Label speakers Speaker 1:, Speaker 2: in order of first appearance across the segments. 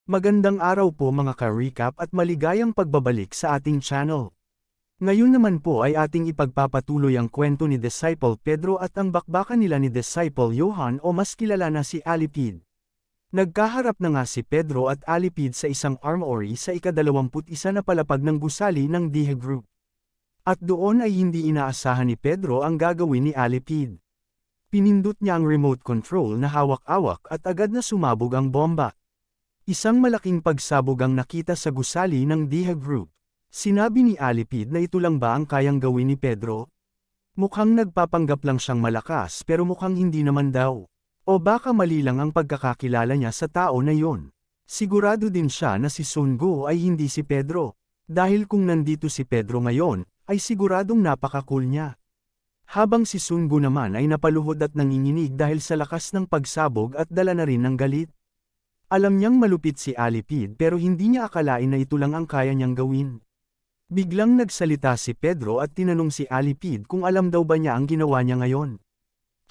Speaker 1: Magandang araw po mga ka-recap at maligayang pagbabalik sa ating channel. Ngayon naman po ay ating ipagpapatuloy ang kwento ni Disciple Pedro at ang bakbakan nila ni Disciple Johan o mas kilala na si Alipid. Nagkaharap na nga si Pedro at Alipid sa isang armory sa ika-21 na palapag ng gusali ng DH Group. At doon ay hindi inaasahan ni Pedro ang gagawin ni Alipid. Pinindot niya ang remote control na hawak-awak at agad na sumabog ang bomba. Isang malaking pagsabog ang nakita sa gusali ng DH Group. Sinabi ni Alipid na ito lang ba ang kayang gawin ni Pedro? Mukhang nagpapanggap lang siyang malakas pero mukhang hindi naman daw. O baka mali lang ang pagkakakilala niya sa tao na yon. Sigurado din siya na si Sun Go ay hindi si Pedro. Dahil kung nandito si Pedro ngayon, ay siguradong napaka-cool niya. Habang si Sun Go naman ay napaluhod at nanginginig dahil sa lakas ng pagsabog at dala na rin ng galit. Alam niyang malupit si Alipid pero hindi niya akalain na ito lang ang kaya niyang gawin. Biglang nagsalita si Pedro at tinanong si Alipid kung alam daw ba niya ang ginawa niya ngayon.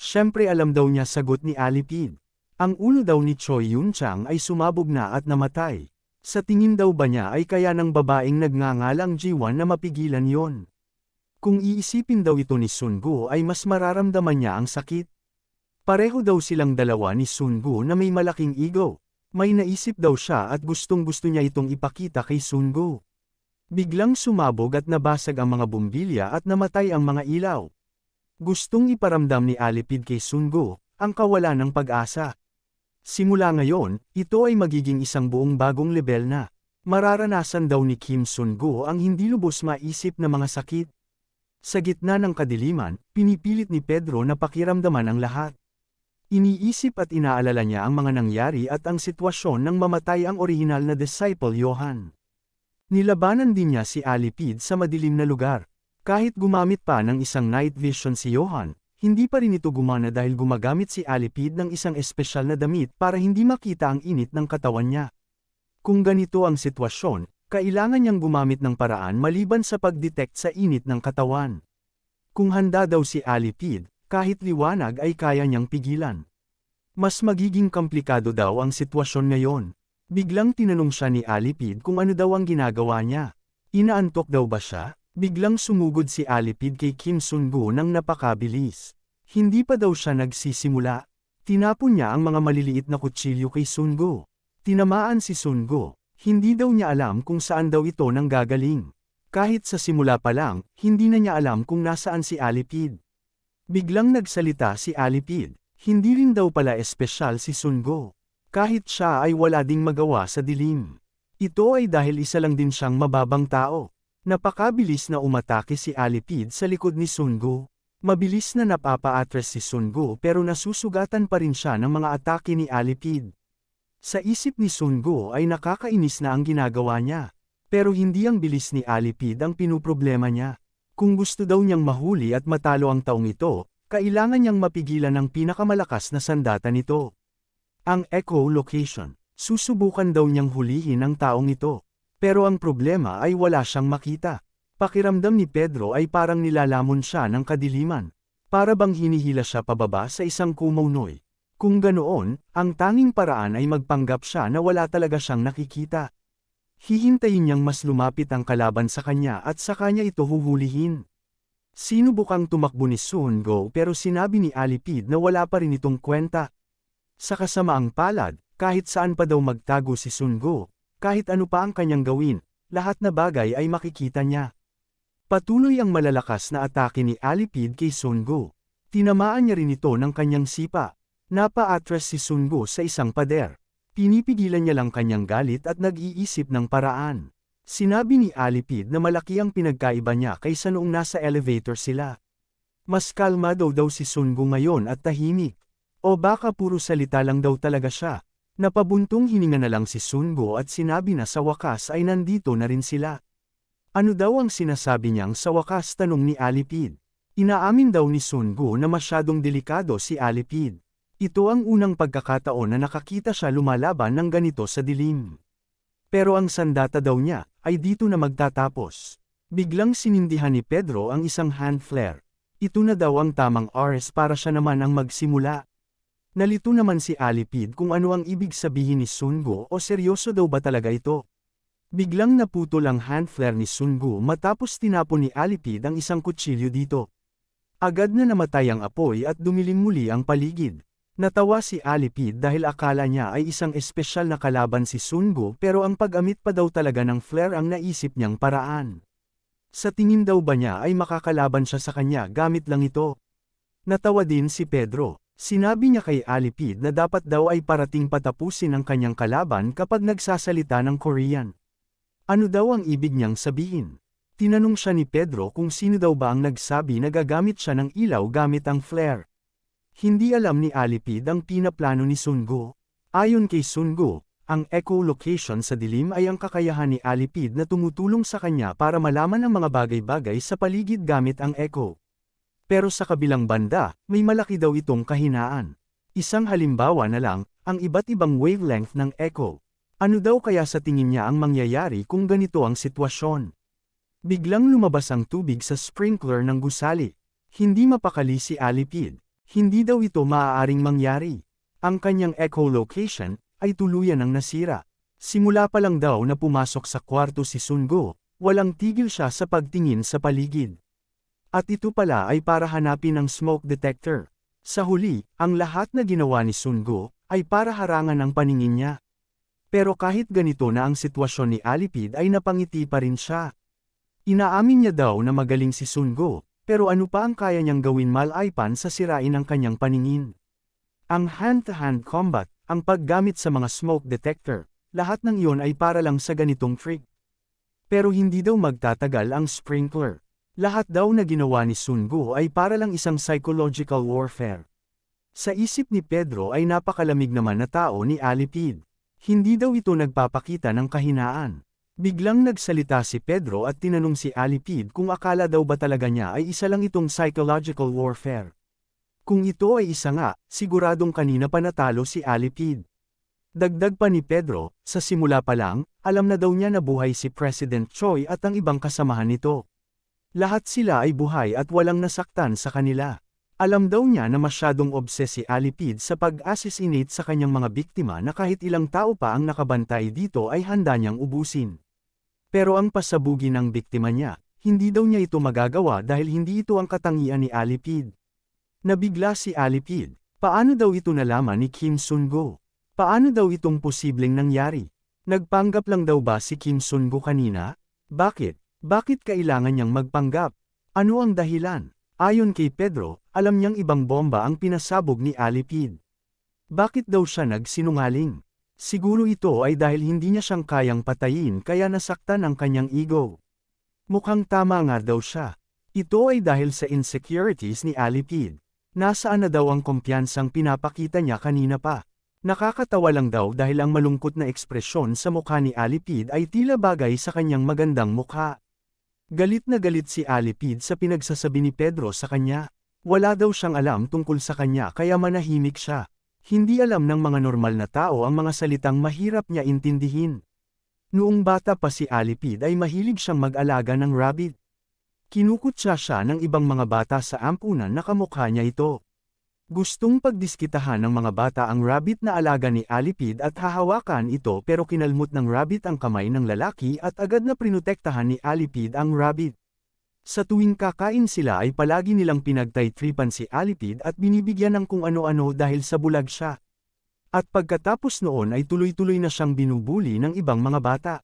Speaker 1: Siyempre alam daw niya, sagot ni Alipid. Ang ulo daw ni Choi Yun-chang ay sumabog na at namatay. Sa tingin daw ba niya ay kaya ng babaeng nagngangalang Ji-won na mapigilan yon. Kung iisipin daw ito ni Sun Go ay mas mararamdaman niya ang sakit. Pareho daw silang dalawa ni Sun Go na may malaking ego. May naisip daw siya at gustong-gusto niya itong ipakita kay Sun Go. Biglang sumabog at nabasag ang mga bumbilya at namatay ang mga ilaw. Gustong iparamdam ni Alipid kay Sun Go ang kawalan ng pag-asa. Simula ngayon, ito ay magiging isang buong bagong level na. Mararanasan daw ni Kim Sun Go ang hindi lubos maisip na mga sakit. Sa gitna ng kadiliman, pinipilit ni Pedro na pakiramdaman ang lahat. Iniisip at inaalala niya ang mga nangyari at ang sitwasyon nang mamatay ang orihinal na Disciple Johan. Nilabanan din niya si Alipid sa madilim na lugar. Kahit gumamit pa ng isang night vision si Johan, hindi pa rin ito gumana dahil gumagamit si Alipid ng isang espesyal na damit para hindi makita ang init ng katawan niya. Kung ganito ang sitwasyon, kailangan niyang gumamit ng paraan maliban sa pag-detect sa init ng katawan. Kung handa daw si Alipid, kahit liwanag ay kaya niyang pigilan. Mas magiging komplikado daw ang sitwasyon ngayon. Biglang tinanong siya ni Alipid kung ano daw ang ginagawa niya. Inaantok daw ba siya? Biglang sumugod si Alipid kay Kim Sun Go nang napakabilis. Hindi pa daw siya nagsisimula. Tinapon niya ang mga maliliit na kutsilyo kay Sun Go. Tinamaan si Sun Go. Hindi daw niya alam kung saan daw ito nanggagaling. Kahit sa simula pa lang, hindi na niya alam kung nasaan si Alipid. Biglang nagsalita si Alipid, hindi rin daw pala espesyal si Sun Go. Kahit siya ay wala ding magawa sa dilim. Ito ay dahil isa lang din siyang mababang tao. Napakabilis na umatake si Alipid sa likod ni Sun Go. Mabilis na napapa-atras si Sun Go pero nasusugatan pa rin siya ng mga atake ni Alipid. Sa isip ni Sun Go ay nakakainis na ang ginagawa niya. Pero hindi ang bilis ni Alipid ang pinuproblema niya. Kung gusto daw niyang mahuli at matalo ang taong ito, kailangan niyang mapigilan ang pinakamalakas na sandata nito. Ang echolocation. Susubukan daw niyang hulihin ang taong ito. Pero ang problema ay wala siyang makita. Pakiramdam ni Pedro ay parang nilalamon siya ng kadiliman. Para bang hinihila siya pababa sa isang kumaunoy. Kung ganoon, ang tanging paraan ay magpanggap siya na wala talaga siyang nakikita. Hihintayin niyang mas lumapit ang kalaban sa kanya at sa kanya ito huhulihin. Sinubukang tumakbo ni Sun Go pero sinabi ni Alipid na wala pa rin itong kwenta. Sa kasamaang palad, kahit saan pa daw magtago si Sun Go, kahit ano pa ang kanyang gawin, lahat na bagay ay makikita niya. Patuloy ang malalakas na atake ni Alipid kay Sun Go. Tinamaan niya rin ito ng kanyang sipa. Napa-atras si Sun Go sa isang pader. Pinipigilan niya lang kanyang galit at nag-iisip ng paraan. Sinabi ni Alipid na malaki ang pinagkaiba niya kaysa noong nasa elevator sila. Mas kalmado daw si Sun Go ngayon at tahimik. O baka puro salita lang daw talaga siya. Napabuntong hininga na lang si Sun Go at sinabi na sa wakas ay nandito na rin sila. Ano daw ang sinasabi niyang sa wakas, tanong ni Alipid. Inaamin daw ni Sun Go na masyadong delikado si Alipid. Ito ang unang pagkakataon na nakakita siya lumalaban ng ganito sa dilim. Pero ang sandata daw niya ay dito na magtatapos. Biglang sinindihan ni Pedro ang isang hand flare. Ito na daw ang tamang oras para siya naman ang magsimula. Nalito naman si Alipid kung ano ang ibig sabihin ni Sungo o seryoso daw ba talaga ito. Biglang naputol ang hand flare ni Sungo matapos tinapon ni Alipid ang isang kutsilyo dito. Agad na namatay ang apoy at dumilim muli ang paligid. Natawa si Alipid dahil akala niya ay isang espesyal na kalaban si Sungo pero ang pag-amit pa daw talaga ng flare ang naisip niyang paraan. Sa tingin daw ba niya ay makakalaban siya sa kanya gamit lang ito? Natawa din si Pedro. Sinabi niya kay Alipid na dapat daw ay parating patapusin ang kanyang kalaban kapag nagsasalita ng Korean. Ano daw ang ibig niyang sabihin? Tinanong siya ni Pedro kung sino daw ba ang nagsabi na gagamit siya ng ilaw gamit ang flare. Hindi alam ni Alipid ang pinaplano ni Sungo. Ayon kay Sungo, ang echolocation sa dilim ay ang kakayahan ni Alipid na tumutulong sa kanya para malaman ang mga bagay-bagay sa paligid gamit ang echo. Pero sa kabilang banda, may malaki daw itong kahinaan. Isang halimbawa na lang, ang iba't ibang wavelength ng echo. Ano daw kaya sa tingin niya ang mangyayari kung ganito ang sitwasyon? Biglang lumabas ang tubig sa sprinkler ng gusali. Hindi mapakali si Alipid. Hindi daw ito maaaring mangyari. Ang kanyang echolocation ay tuluyan ang nasira. Simula pa lang daw na pumasok sa kwarto si Sungo, walang tigil siya sa pagtingin sa paligid. At ito pala ay para hanapin ang smoke detector. Sa huli, ang lahat na ginawa ni Sungo ay para harangan ang paningin niya. Pero kahit ganito na ang sitwasyon ni Alipid ay napangiti pa rin siya. Inaamin niya daw na magaling si Sungo. Pero ano pa ang kaya niyang gawin malaipan sa sirain ang kanyang paningin? Ang hand-to-hand combat, ang paggamit sa mga smoke detector, lahat ng iyon ay para lang sa ganitong trick. Pero hindi daw magtatagal ang sprinkler. Lahat daw na ginawa ni Sungo ay para lang isang psychological warfare. Sa isip ni Pedro ay napakalamig naman na tao ni Alipid. Hindi daw ito nagpapakita ng kahinaan. Biglang nagsalita si Pedro at tinanong si Alipid kung akala daw ba talaga niya ay isa lang itong psychological warfare. Kung ito ay isa nga, siguradong kanina pa natalo si Alipid. Dagdag pa ni Pedro, sa simula pa lang, alam na daw niya na buhay si President Choi at ang ibang kasamahan nito. Lahat sila ay buhay at walang nasaktan sa kanila. Alam daw niya na masyadong obses si Alipid sa pag-assassinate sa kanyang mga biktima na kahit ilang tao pa ang nakabantay dito ay handa niyang ubusin. Pero ang pasabugi ng biktima niya, hindi daw niya ito magagawa dahil hindi ito ang katangian ni Alipid. Nabigla si Alipid. Paano daw ito nalaman ni Kim Sungo? Paano daw itong posibleng nangyari? Nagpanggap lang daw ba si Kim Sungo kanina? Bakit? Bakit kailangan niyang magpanggap? Ano ang dahilan? Ayon kay Pedro, alam niyang ibang bomba ang pinasabog ni Alipid. Bakit daw siya nagsinungaling? Siguro ito ay dahil hindi niya siyang kayang patayin kaya nasaktan ang kanyang ego. Mukhang tama nga daw siya. Ito ay dahil sa insecurities ni Alipid. Nasaan na daw ang kumpiyansang pinapakita niya kanina pa? Nakakatawa lang daw dahil ang malungkot na ekspresyon sa mukha ni Alipid ay tila bagay sa kanyang magandang mukha. Galit na galit si Alipid sa pinagsasabi ni Pedro sa kanya. Wala daw siyang alam tungkol sa kanya kaya manahimik siya. Hindi alam ng mga normal na tao ang mga salitang mahirap niya intindihin. Noong bata pa si Alipid ay mahilig siyang mag-alaga ng rabbit. Kinukutsa siya ng ibang mga bata sa ampunan na kamukha niya ito. Gustong pagdiskitahan ng mga bata ang rabbit na alaga ni Alipid at hahawakan ito pero kinalmot ng rabbit ang kamay ng lalaki at agad na prinotektahan ni Alipid ang rabbit. Sa tuwing kakain sila ay palagi nilang pinagtaytripan si Alipid at binibigyan ng kung ano-ano dahil sa bulag siya. At pagkatapos noon ay tuloy-tuloy na siyang binubuli ng ibang mga bata.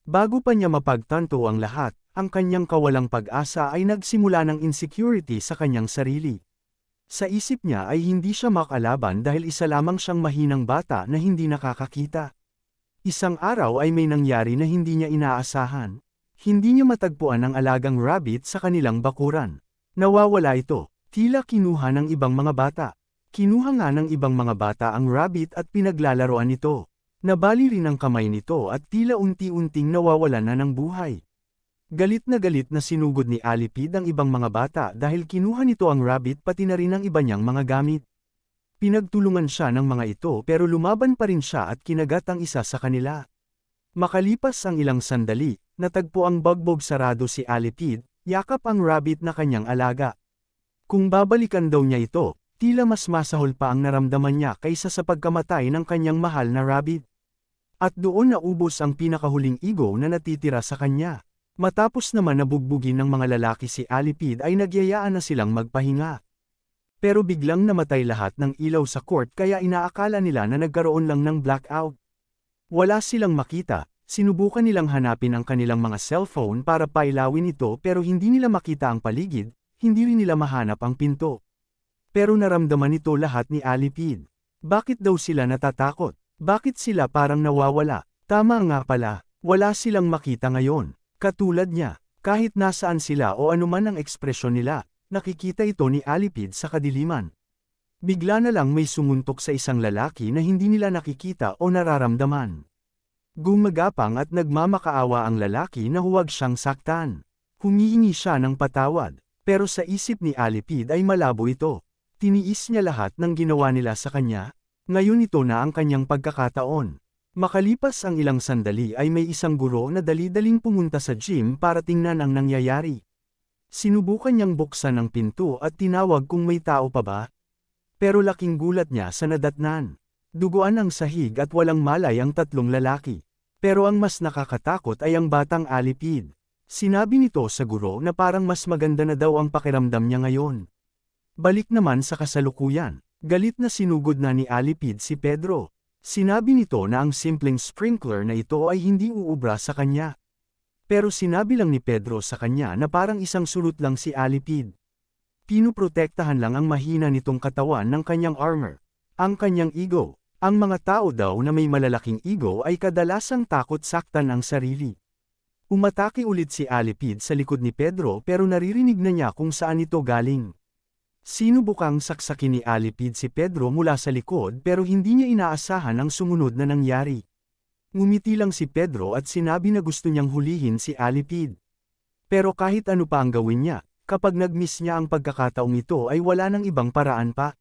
Speaker 1: Bago pa niya mapagtanto ang lahat, ang kanyang kawalang pag-asa ay nagsimula ng insecurity sa kanyang sarili. Sa isip niya ay hindi siya makalaban dahil isa lamang siyang mahinang bata na hindi nakakakita. Isang araw ay may nangyari na hindi niya inaasahan. Hindi niya matagpuan ang alagang rabbit sa kanilang bakuran. Nawawala ito, tila kinuha ng ibang mga bata. Kinuha nga ng ibang mga bata ang rabbit at pinaglalaroan nito. Nabali rin ang kamay nito at tila unti-unting nawawalan na ng buhay. Galit na sinugod ni Alipid ang ibang mga bata dahil kinuha nito ang rabbit pati na rin ang iba niyang mga gamit. Pinagtulungan siya ng mga ito pero lumaban pa rin siya at kinagat ang isa sa kanila. Makalipas ang ilang sandali, natagpo ang bugbog sarado si Alipid, yakap ang rabbit na kanyang alaga. Kung babalikan daw niya ito, Tila mas masahol pa ang naramdaman niya kaysa sa pagkamatay ng kanyang mahal na rabbit. At doon naubos ang pinakahuling ego na natitira sa kanya. Matapos naman nabugbugin ng mga lalaki si Alipid ay nagyayaan na silang magpahinga. Pero biglang namatay lahat ng ilaw sa court kaya inaakala nila na nagkaroon lang ng blackout. Wala silang makita, sinubukan nilang hanapin ang kanilang mga cellphone para pailawin ito pero hindi nila makita ang paligid, hindi rin nila mahanap ang pinto. Pero naramdaman nito lahat ni Alipid. Bakit daw sila natatakot? Bakit sila parang nawawala? Tama nga pala, wala silang makita ngayon. Katulad niya, kahit nasaan sila o anuman ang ekspresyon nila, nakikita ito ni Alipid sa kadiliman. Bigla na lang may sumuntok sa isang lalaki na hindi nila nakikita o nararamdaman. Gumagapang at nagmamakaawa ang lalaki na huwag siyang saktan. Humihingi siya ng patawad, pero sa isip ni Alipid ay malabo ito. Tiniis niya lahat ng ginawa nila sa kanya, ngayon ito na ang kanyang pagkakataon. Makalipas ang ilang sandali ay may isang guro na dali-daling pumunta sa gym para tingnan ang nangyayari. Sinubukan niyang buksan ang pinto at tinawag kung may tao pa ba. Pero laking gulat niya sa nadatnan. Duguan ang sahig at walang malay ang tatlong lalaki. Pero ang mas nakakatakot ay ang batang Alipid. Sinabi nito sa guro na parang mas maganda na daw ang pakiramdam niya ngayon. Balik naman sa kasalukuyan, galit na sinugod na ni Alipid si Pedro. Sinabi nito na ang simpleng sprinkler na ito ay hindi uubra sa kanya. Pero sinabi lang ni Pedro sa kanya na parang isang sulot lang si Alipid. Pinuprotektahan lang ang mahina nitong katawan ng kanyang armor. Ang kanyang ego. Ang mga tao daw na may malalaking ego ay kadalasang takot saktan ang sarili. Umatake ulit si Alipid sa likod ni Pedro pero naririnig na niya kung saan ito galing. Sinubukang saksakin ni Alipid si Pedro mula sa likod pero hindi niya inaasahan ang sumunod na nangyari. Ngumiti lang si Pedro at sinabi na gusto niyang hulihin si Alipid. Pero kahit ano pa ang gawin niya, kapag nag-miss niya ang pagkakataong ito ay wala nang ibang paraan pa.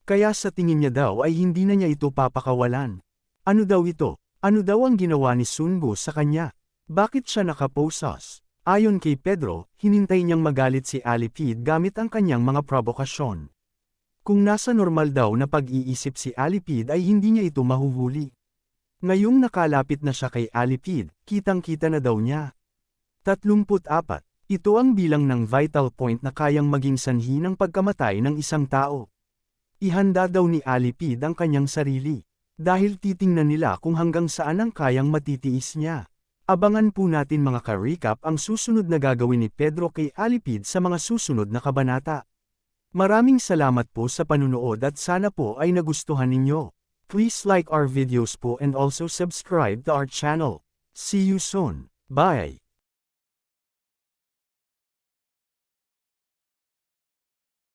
Speaker 1: Kaya sa tingin niya daw ay hindi na niya ito papakawalan. Ano daw ito? Ano daw ang ginawa ni Sungo sa kanya? Bakit siya nakaposas? Ayon kay Pedro, hinintay niyang magalit si Alipid gamit ang kanyang mga provokasyon. Kung nasa normal daw na pag-iisip si Alipid ay hindi niya ito mahuhuli. Ngayong nakalapit na siya kay Alipid, kitang-kita na daw niya. 34. Ito ang bilang ng vital point na kayang maging sanhi ng pagkamatay ng isang tao. Ihanda daw ni Alipid ang kanyang sarili. Dahil titingnan nila kung hanggang saan ang kayang matitiis niya. Abangan po natin mga ka-recap ang susunod na gagawin ni Pedro kay Alipid sa mga susunod na kabanata. Maraming salamat po sa panunood at sana po ay nagustuhan ninyo. Please like our videos po and also subscribe to our channel. See you soon. Bye!